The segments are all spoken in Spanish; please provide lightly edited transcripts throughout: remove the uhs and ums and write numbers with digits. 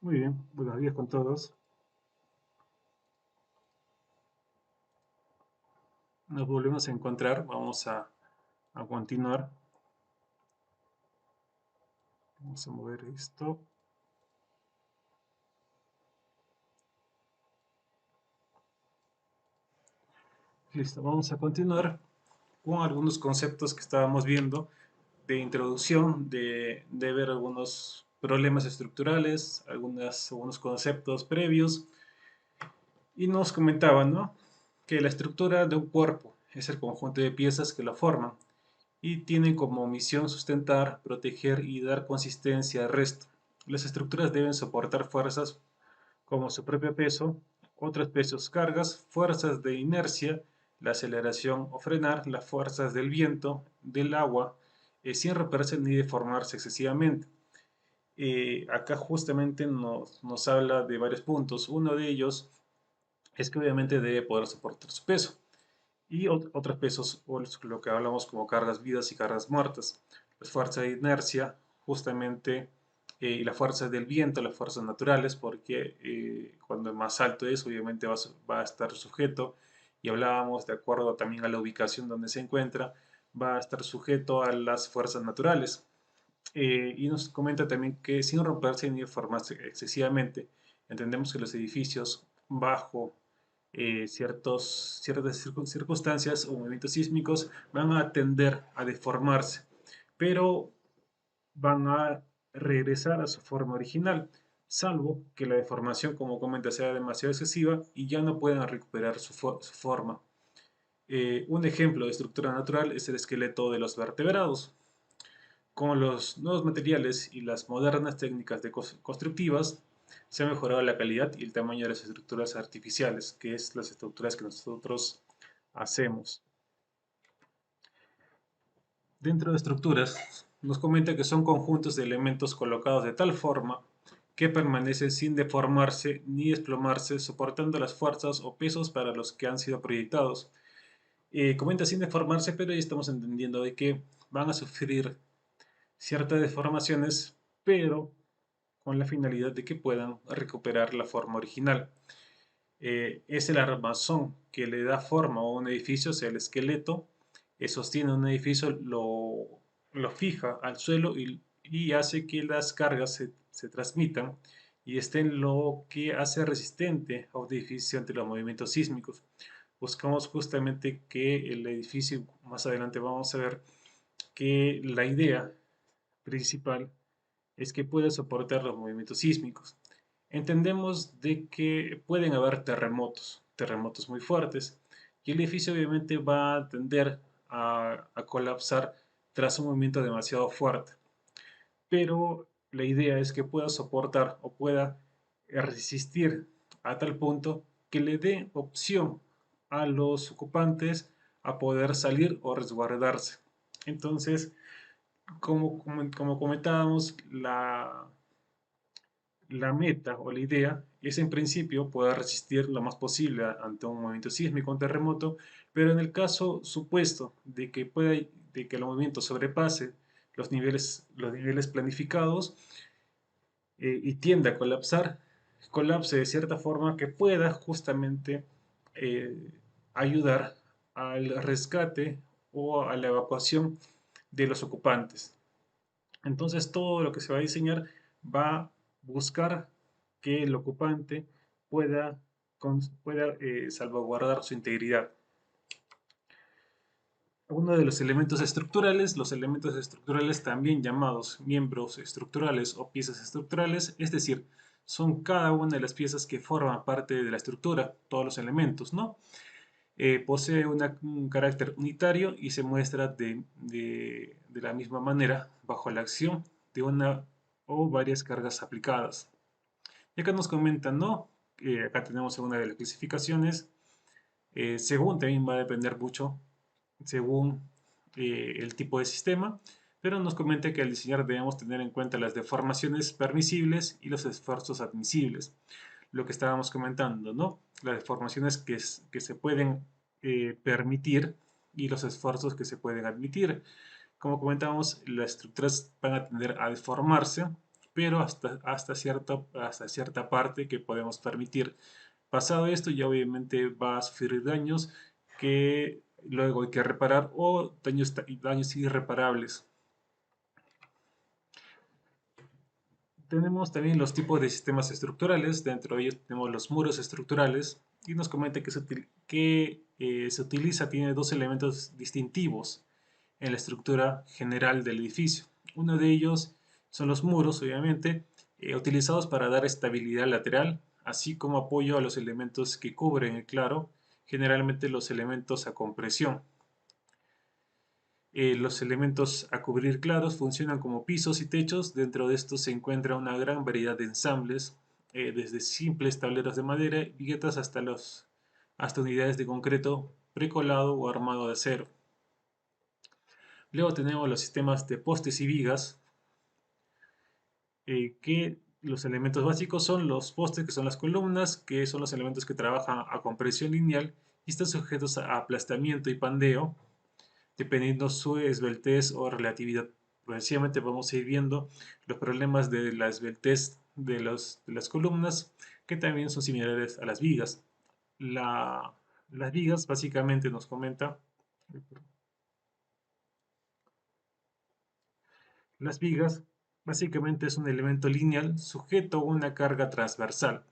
Muy bien, buenos días con todos. Nos volvemos a encontrar, vamos a continuar. Vamos a mover esto. Listo, vamos a continuar con algunos conceptos que estábamos viendo de introducción, de ver algunos problemas estructurales, algunos conceptos previos. Y nos comentaban, ¿no?, que la estructura de un cuerpo es el conjunto de piezas que lo forman y tienen como misión sustentar, proteger y dar consistencia al resto. Las estructuras deben soportar fuerzas como su propio peso, otros pesos, cargas, fuerzas de inercia, la aceleración o frenar, las fuerzas del viento, del agua, sin romperse ni deformarse excesivamente. Acá justamente nos habla de varios puntos. Uno de ellos es que obviamente debe poder soportar su peso y otros pesos, o lo que hablamos como cargas vivas y cargas muertas. Las fuerzas de inercia, justamente, y las fuerzas del viento, las fuerzas naturales, porque cuando más alto es, obviamente va a estar sujeto, y hablábamos de acuerdo también a la ubicación donde se encuentra, va a estar sujeto a las fuerzas naturales. Y nos comenta también que sin romperse ni deformarse excesivamente, entendemos que los edificios bajo ciertas circunstancias o movimientos sísmicos van a tender a deformarse, pero van a regresar a su forma original, salvo que la deformación, como comenta, sea demasiado excesiva y ya no puedan recuperar su forma. Un ejemplo de estructura natural es el esqueleto de los vertebrados. Con los nuevos materiales y las modernas técnicas constructivas, se ha mejorado la calidad y el tamaño de las estructuras artificiales, que es las estructuras que nosotros hacemos. Dentro de estructuras, nos comenta que son conjuntos de elementos colocados de tal forma que permanecen sin deformarse ni desplomarse, soportando las fuerzas o pesos para los que han sido proyectados. Comenta sin deformarse, pero ya estamos entendiendo de que van a sufrir ciertas deformaciones, pero con la finalidad de que puedan recuperar la forma original. Es el armazón que le da forma a un edificio, o sea, el esqueleto, sostiene un edificio, lo fija al suelo y hace que las cargas se transmitan y estén lo que hace resistente a un edificio ante los movimientos sísmicos. Buscamos justamente que el edificio, más adelante vamos a ver que la idea principal es que puede soportar los movimientos sísmicos. Entendemos de que pueden haber terremotos muy fuertes, y el edificio obviamente va a tender a colapsar tras un movimiento demasiado fuerte. Pero la idea es que pueda soportar o pueda resistir a tal punto que le dé opción a los ocupantes a poder salir o resguardarse. Entonces, como comentábamos, la meta o la idea es en principio poder resistir lo más posible ante un movimiento sísmico, un terremoto, pero en el caso supuesto de que el movimiento sobrepase los niveles planificados, y tienda a colapsar, colapse de cierta forma que pueda justamente eh, ayudar al rescate o a la evacuación de los ocupantes. Entonces todo lo que se va a diseñar va a buscar que el ocupante pueda, pueda salvaguardar su integridad. Uno de los elementos estructurales también llamados miembros estructurales o piezas estructurales, es decir, son cada una de las piezas que forman parte de la estructura, todos los elementos, ¿no? Posee un carácter unitario y se muestra de la misma manera bajo la acción de una o varias cargas aplicadas. Y acá nos comentan, ¿no? Acá tenemos una de las clasificaciones. Según también va a depender mucho, según el tipo de sistema, pero nos comenta que al diseñar debemos tener en cuenta las deformaciones permisibles y los esfuerzos admisibles. Lo que estábamos comentando, ¿no? Las deformaciones que se pueden permitir y los esfuerzos que se pueden admitir. Como comentábamos, las estructuras van a tender a deformarse, pero hasta cierta parte que podemos permitir. Pasado esto, ya obviamente va a sufrir daños que luego hay que reparar o daños irreparables. Tenemos también los tipos de sistemas estructurales. Dentro de ellos tenemos los muros estructurales y nos comenta que se utiliza, tiene dos elementos distintivos en la estructura general del edificio. Uno de ellos son los muros, obviamente, utilizados para dar estabilidad lateral, así como apoyo a los elementos que cubren el claro, generalmente los elementos a compresión. Los elementos a cubrir claros funcionan como pisos y techos. Dentro de estos se encuentra una gran variedad de ensambles, desde simples tableros de madera, viguetas hasta unidades de concreto precolado o armado de acero. Luego tenemos los sistemas de postes y vigas, que los elementos básicos son los postes, que son las columnas, que son los elementos que trabajan a compresión lineal y están sujetos a aplastamiento y pandeo, dependiendo su esbeltez o relatividad. Progresivamente vamos a ir viendo los problemas de la esbeltez de las columnas, que también son similares a las vigas. Las vigas básicamente nos comenta, las vigas básicamente es un elemento lineal sujeto a una carga transversal.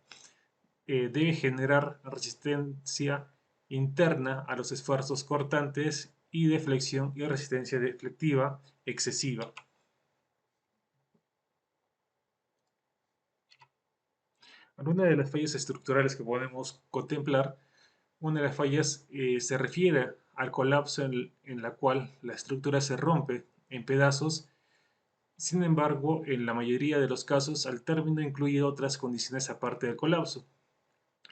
Debe generar resistencia interna a los esfuerzos cortantes y de flexión y resistencia deflectiva excesiva. Algunas de las fallas estructurales que podemos contemplar, una de las fallas se refiere al colapso en la cual la estructura se rompe en pedazos. Sin embargo, en la mayoría de los casos, al término incluye otras condiciones aparte del colapso,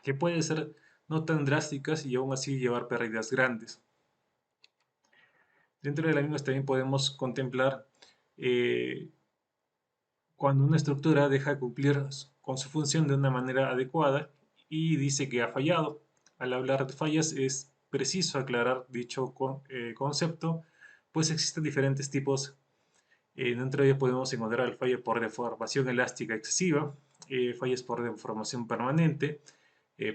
que pueden ser no tan drásticas y aún así llevar pérdidas grandes. Dentro de la misma también podemos contemplar eh, cuando una estructura deja de cumplir con su función de una manera adecuada y dice que ha fallado. Al hablar de fallas es preciso aclarar dicho concepto, pues existen diferentes tipos. Dentro de ellos podemos encontrar falla por deformación elástica excesiva, fallas por deformación permanente,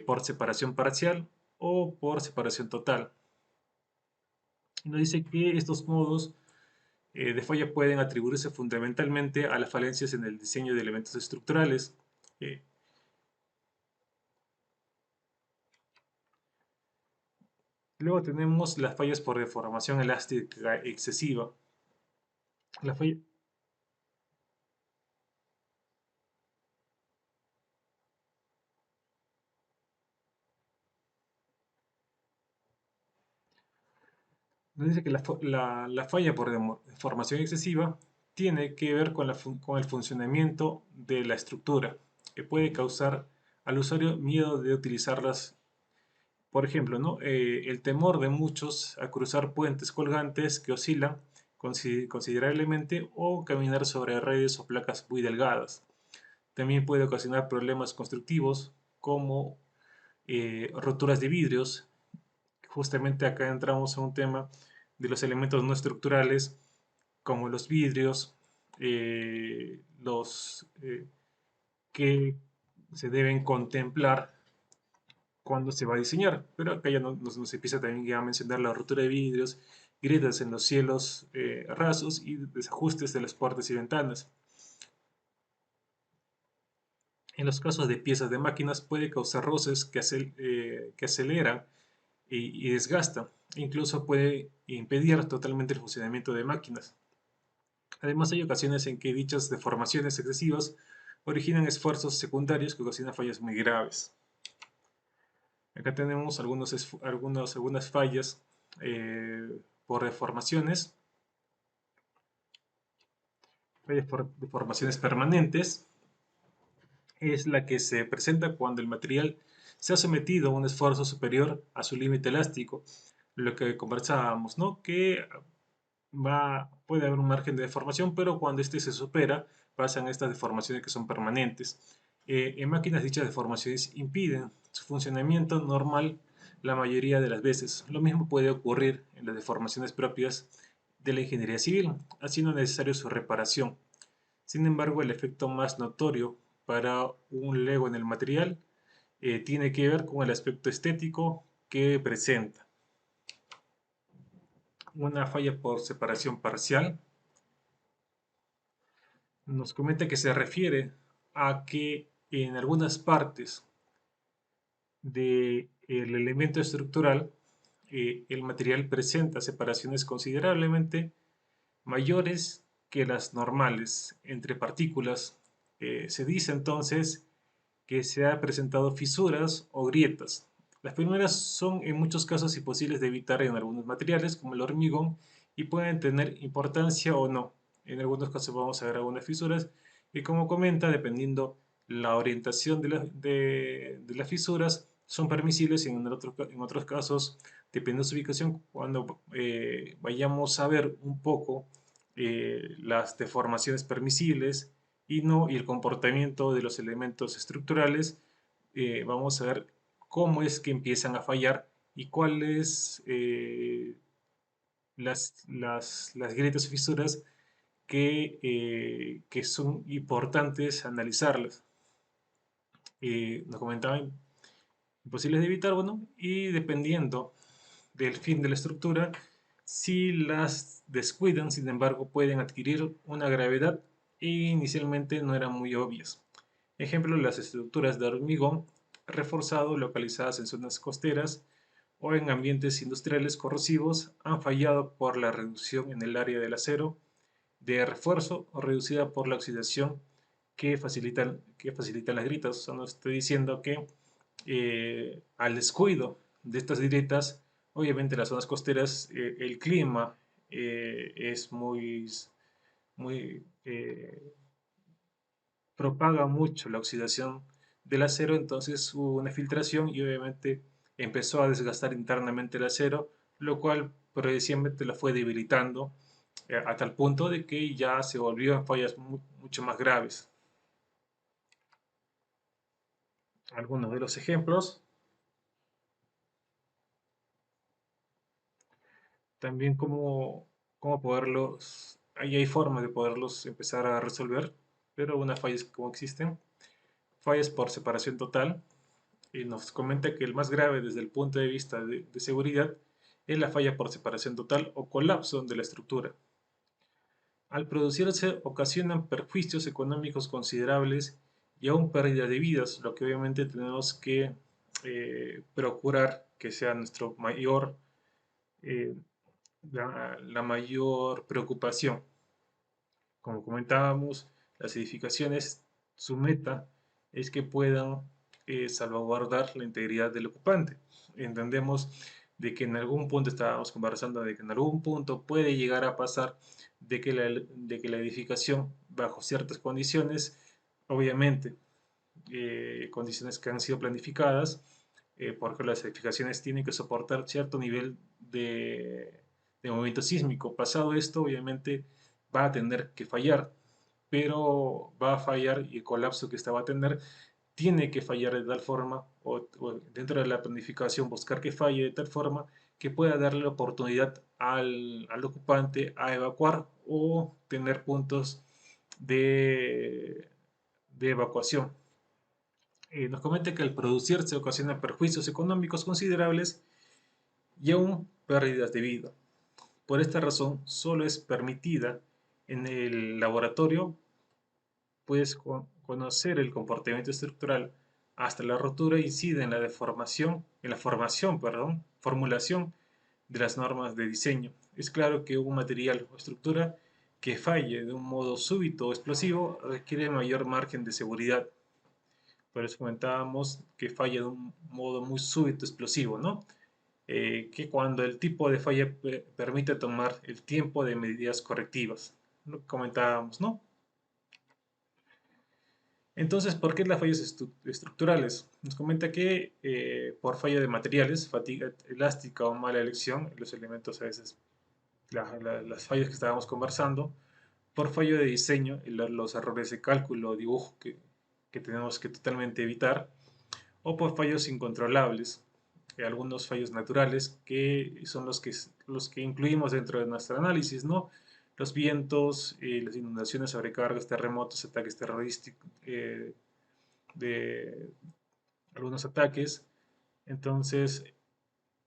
por separación parcial o por separación total. Y nos dice que estos modos de falla pueden atribuirse fundamentalmente a las falencias en el diseño de elementos estructurales. Eh, Luego tenemos las fallas por deformación elástica excesiva. La falla, nos dice que la falla por deformación excesiva tiene que ver con el funcionamiento de la estructura, que puede causar al usuario miedo de utilizarlas. Por ejemplo, ¿no? El temor de muchos a cruzar puentes colgantes que oscilan considerablemente o caminar sobre redes o placas muy delgadas. También puede ocasionar problemas constructivos como roturas de vidrios. Justamente acá entramos a un tema de los elementos no estructurales como los vidrios, los que se deben contemplar cuando se va a diseñar. Pero acá ya nos empieza también a mencionar la rotura de vidrios, grietas en los cielos rasos y desajustes de las puertas y ventanas. En los casos de piezas de máquinas puede causar roces que aceleran y desgastan. Incluso puede impedir totalmente el funcionamiento de máquinas. Además, hay ocasiones en que dichas deformaciones excesivas originan esfuerzos secundarios que ocasionan fallas muy graves. Acá tenemos algunas fallas por deformaciones. Fallas por deformaciones permanentes es la que se presenta cuando el material se ha sometido a un esfuerzo superior a su límite elástico. Lo que conversábamos, ¿no? Que puede haber un margen de deformación, pero cuando este se supera, pasan estas deformaciones que son permanentes. En máquinas dichas deformaciones impiden su funcionamiento normal la mayoría de las veces. Lo mismo puede ocurrir en las deformaciones propias de la ingeniería civil, haciendo necesario su reparación. Sin embargo, el efecto más notorio para un Lego en el material tiene que ver con el aspecto estético que presenta. Una falla por separación parcial nos comenta que se refiere a que en algunas partes del elemento estructural el material presenta separaciones considerablemente mayores que las normales entre partículas. Se dice entonces que se han presentado fisuras o grietas. Las primeras son en muchos casos imposibles de evitar en algunos materiales, como el hormigón, y pueden tener importancia o no. En algunos casos vamos a ver algunas fisuras, y como comenta, dependiendo la orientación de las fisuras, son permisibles y en otros casos, dependiendo de su ubicación, cuando vayamos a ver un poco las deformaciones permisibles y el comportamiento de los elementos estructurales, vamos a ver cómo es que empiezan a fallar y cuáles las grietas o fisuras que son importantes analizarlas. Nos comentaban imposibles de evitar, bueno, y dependiendo del fin de la estructura, si las descuidan, sin embargo, pueden adquirir una gravedad e inicialmente no eran muy obvias. Ejemplo, las estructuras de hormigón reforzado localizadas en zonas costeras o en ambientes industriales corrosivos han fallado por la reducción en el área del acero de refuerzo o reducida por la oxidación que facilitan las grietas. O sea, nos estoy diciendo que al descuido de estas grietas, obviamente en las zonas costeras el clima es muy propaga mucho la oxidación del acero, entonces hubo una filtración y obviamente empezó a desgastar internamente el acero, lo cual progresivamente la fue debilitando a tal punto de que ya se volvió en fallas mucho más graves. Algunos de los ejemplos, también cómo poderlos, ahí hay formas de poderlos empezar a resolver, pero unas fallas como existen, fallas por separación total, y nos comenta que el más grave desde el punto de vista de seguridad es la falla por separación total o colapso de la estructura. Al producirse ocasionan perjuicios económicos considerables y aún pérdida de vidas, lo que obviamente tenemos que procurar que sea nuestro mayor, eh, la mayor preocupación. Como comentábamos, las edificaciones, su meta es que puedan salvaguardar la integridad del ocupante. Entendemos de que en algún punto, estábamos conversando, de que en algún punto puede llegar a pasar de que la edificación, bajo ciertas condiciones, obviamente, condiciones que han sido planificadas, porque las edificaciones tienen que soportar cierto nivel de movimiento sísmico. Pasado esto, obviamente, va a tener que fallar, pero va a fallar y el colapso que esta va a tener tiene que fallar de tal forma, o dentro de la planificación buscar que falle de tal forma que pueda darle la oportunidad al ocupante a evacuar o tener puntos de evacuación. Nos comenta que al producirse ocasiona perjuicios económicos considerables y aún pérdidas de vida. Por esta razón, solo es permitida en el laboratorio pues conocer el comportamiento estructural hasta la rotura incide en la deformación, en la formación, perdón, formulación de las normas de diseño. Es claro que un material o estructura que falle de un modo súbito o explosivo requiere mayor margen de seguridad. Por eso comentábamos que falla de un modo muy súbito explosivo, ¿no? Que cuando el tipo de falla permite tomar el tiempo de medidas correctivas. Lo que comentábamos, ¿no? Entonces, ¿por qué las fallas estructurales? Nos comenta que por falla de materiales, fatiga elástica o mala elección, los elementos a veces, las fallas que estábamos conversando, por fallo de diseño, los errores de cálculo o dibujo que tenemos que totalmente evitar, o por fallos incontrolables, algunos fallos naturales que son los que incluimos dentro de nuestro análisis, ¿no? los vientos, las inundaciones, sobrecargas, terremotos, ataques terrorísticos, de algunos ataques. Entonces,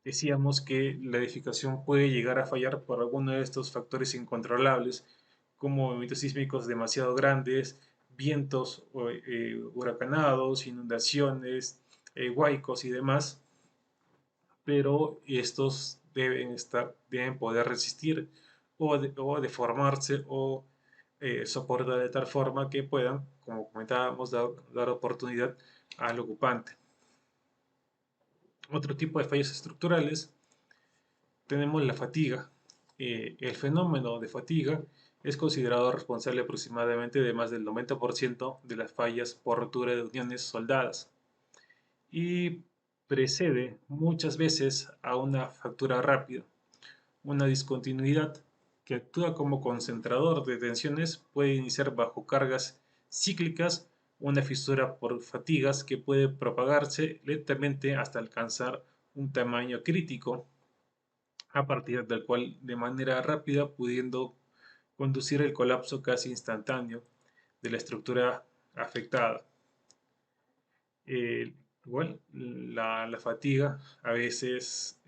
decíamos que la edificación puede llegar a fallar por alguno de estos factores incontrolables, como movimientos sísmicos demasiado grandes, vientos huracanados, inundaciones, huaicos y demás, pero estos deben poder resistir o deformarse o soportar de tal forma que puedan, como comentábamos, dar oportunidad al ocupante. Otro tipo de fallos estructurales tenemos la fatiga. El fenómeno de fatiga es considerado responsable aproximadamente de más del 90% de las fallas por rotura de uniones soldadas y precede muchas veces a una fractura rápida. Una discontinuidad que actúa como concentrador de tensiones puede iniciar bajo cargas cíclicas, una fisura por fatigas que puede propagarse lentamente hasta alcanzar un tamaño crítico, a partir del cual de manera rápida pudiendo conducir el colapso casi instantáneo de la estructura afectada. Igual, la fatiga a veces,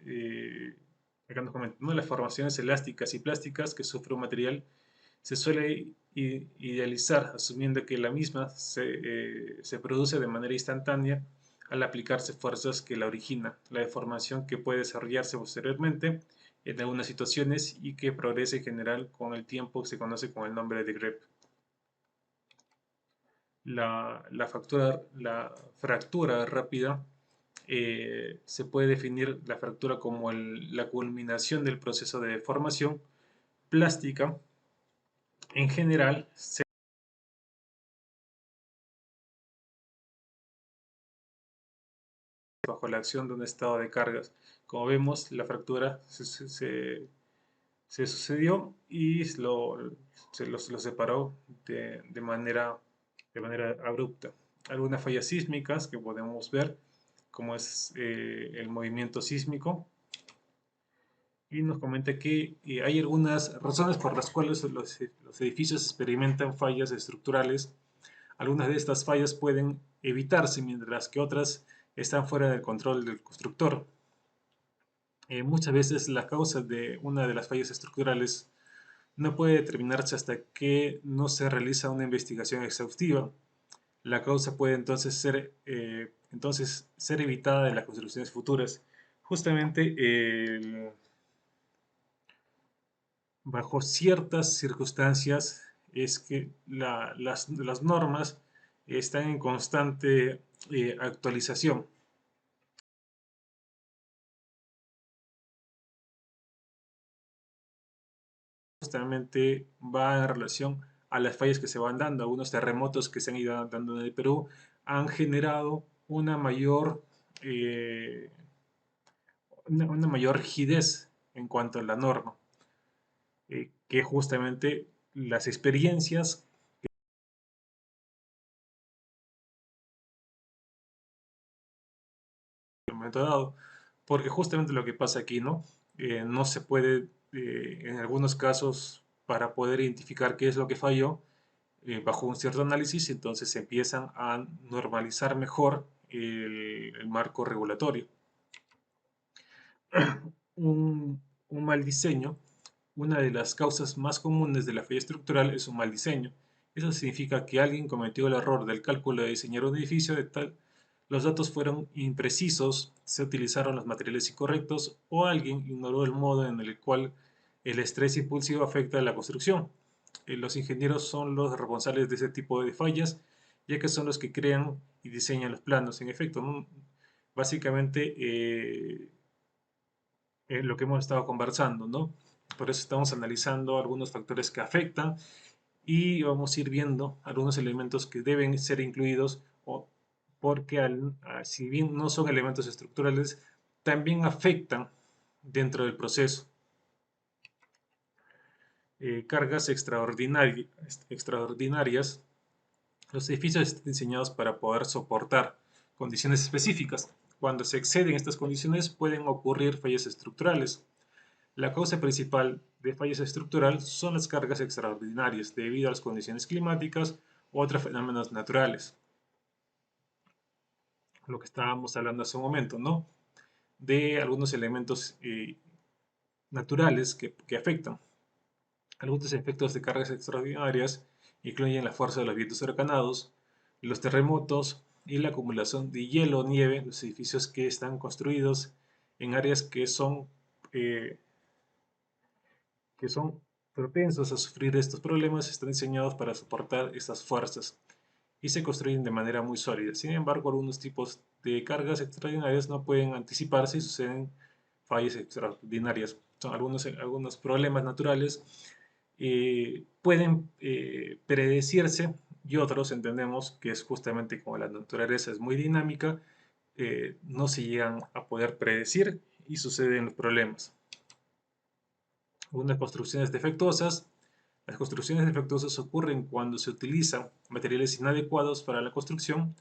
acá nos comentan, ¿no? Las formaciones elásticas y plásticas que sufre un material se suele idealizar asumiendo que la misma se produce de manera instantánea al aplicarse fuerzas que la originan, la deformación que puede desarrollarse posteriormente en algunas situaciones y que progresa en general con el tiempo se conoce con el nombre de grep. La fractura rápida se puede definir la fractura como la culminación del proceso de deformación plástica. En general, bajo la acción de un estado de cargas. Como vemos, la fractura se sucedió y lo separó de manera abrupta. Algunas fallas sísmicas que podemos ver, como es el movimiento sísmico, y nos comenta que hay algunas razones por las cuales los edificios experimentan fallas estructurales. Algunas de estas fallas pueden evitarse, mientras que otras están fuera del control del constructor. Muchas veces la causa de una de las fallas estructurales no puede determinarse hasta que no se realiza una investigación exhaustiva. La causa puede entonces ser evitada de las construcciones futuras. Justamente bajo ciertas circunstancias es que las normas están en constante actualización. Justamente va en relación a las fallas que se van dando. Algunos terremotos que se han ido dando en el Perú han generado eh, una mayor rigidez en cuanto a la norma, que justamente las experiencias en un momento dado, porque justamente lo que pasa aquí, ¿no? No se puede, en algunos casos, para poder identificar qué es lo que falló, bajo un cierto análisis, entonces se empiezan a normalizar mejor el marco regulatorio. Un mal diseño, una de las causas más comunes de la falla estructural es un mal diseño. Eso significa que alguien cometió el error del cálculo de diseñar un edificio de tal, los datos fueron imprecisos, se utilizaron los materiales incorrectos o alguien ignoró el modo en el cual el estrés impulsivo afecta a la construcción. Los ingenieros son los responsables de ese tipo de fallas, ya que son los que crean y diseñan los planos. En efecto, ¿no? Básicamente lo que hemos estado conversando, ¿no? Por eso estamos analizando algunos factores que afectan y vamos a ir viendo algunos elementos que deben ser incluidos porque si bien no son elementos estructurales, también afectan dentro del proceso. Cargas extraordinarias. Los edificios están diseñados para poder soportar condiciones específicas. Cuando se exceden estas condiciones pueden ocurrir fallas estructurales. La causa principal de fallas estructural son las cargas extraordinarias debido a las condiciones climáticas u otros fenómenos naturales. Lo que estábamos hablando hace un momento, ¿no? De algunos elementos naturales que afectan. Algunos efectos de cargas extraordinarias incluyen la fuerza de los vientos huracanados, los terremotos y la acumulación de hielo o nieve en los edificios que están construidos en áreas eh, que son propensos a sufrir estos problemas, están diseñados para soportar estas fuerzas y se construyen de manera muy sólida. Sin embargo, algunos tipos de cargas extraordinarias no pueden anticiparse y suceden fallas extraordinarias. Son algunos problemas naturales pueden predecirse y otros entendemos que es justamente como la naturaleza es muy dinámica, no se llegan a poder predecir y suceden los problemas. Algunas construcciones defectuosas. Las construcciones defectuosas ocurren cuando se utilizan materiales inadecuados para la construcción.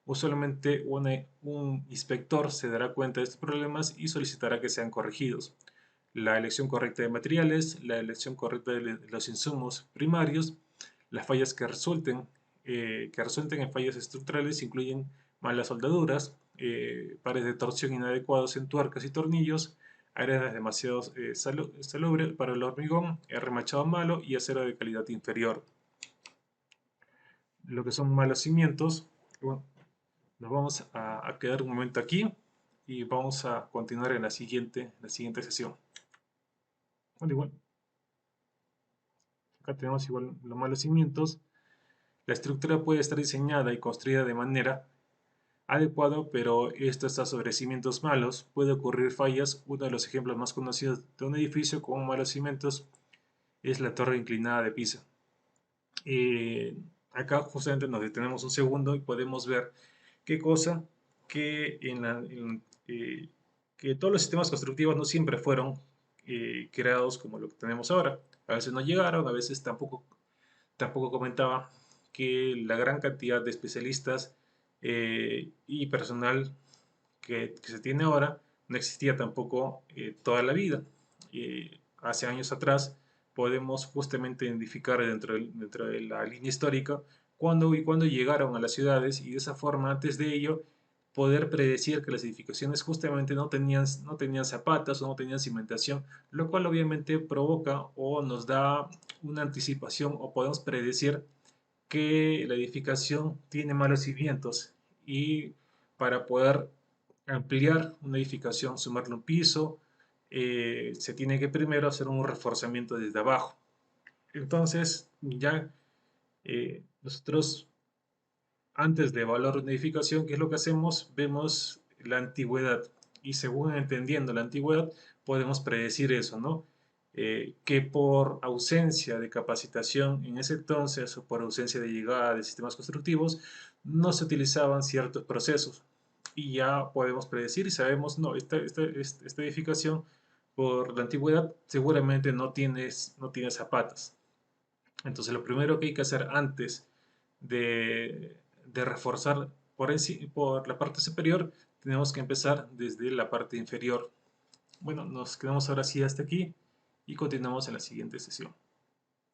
Usualmente un inspector se dará cuenta de estos problemas y solicitará que sean corregidos. La elección correcta de materiales, la elección correcta de los insumos primarios, las fallas que resulten en fallas estructurales incluyen malas soldaduras, pares de torsión inadecuados en tuercas y tornillos, arenas demasiado salubres para el hormigón, remachado malo y acero de calidad inferior. Lo que son malos cimientos, bueno, nos vamos a quedar un momento aquí y vamos a continuar en la siguiente sesión. Bueno, igual, acá tenemos igual los malos cimientos. La estructura puede estar diseñada y construida de manera adecuada, pero esto está sobre cimientos malos. Puede ocurrir fallas. Uno de los ejemplos más conocidos de un edificio con malos cimientos es la torre inclinada de Pisa. Acá justamente nos detenemos un segundo y podemos ver qué cosa que, que todos los sistemas constructivos no siempre fueron creados como lo que tenemos ahora. A veces no llegaron, a veces tampoco comentaba que la gran cantidad de especialistas y personal que se tiene ahora no existía tampoco toda la vida. Hace años atrás podemos justamente identificar dentro de la línea histórica cuándo y cuándo llegaron a las ciudades y de esa forma antes de ello poder predecir que las edificaciones justamente no tenían zapatas o no tenían cimentación, lo cual obviamente provoca o nos da una anticipación o podemos predecir que la edificación tiene malos cimientos y para poder ampliar una edificación, sumarle un piso, se tiene que primero hacer un reforzamiento desde abajo. Entonces, ya nosotros, antes de evaluar una edificación, ¿qué es lo que hacemos? Vemos la antigüedad y según entendiendo la antigüedad, podemos predecir eso, ¿no? Que por ausencia de capacitación en ese entonces o por ausencia de llegada de sistemas constructivos, no se utilizaban ciertos procesos y ya podemos predecir y sabemos, no, esta edificación por la antigüedad seguramente no tiene zapatas. Entonces lo primero que hay que hacer antes de reforzar por la parte superior, tenemos que empezar desde la parte inferior. Bueno, nos quedamos ahora sí hasta aquí y continuamos en la siguiente sesión.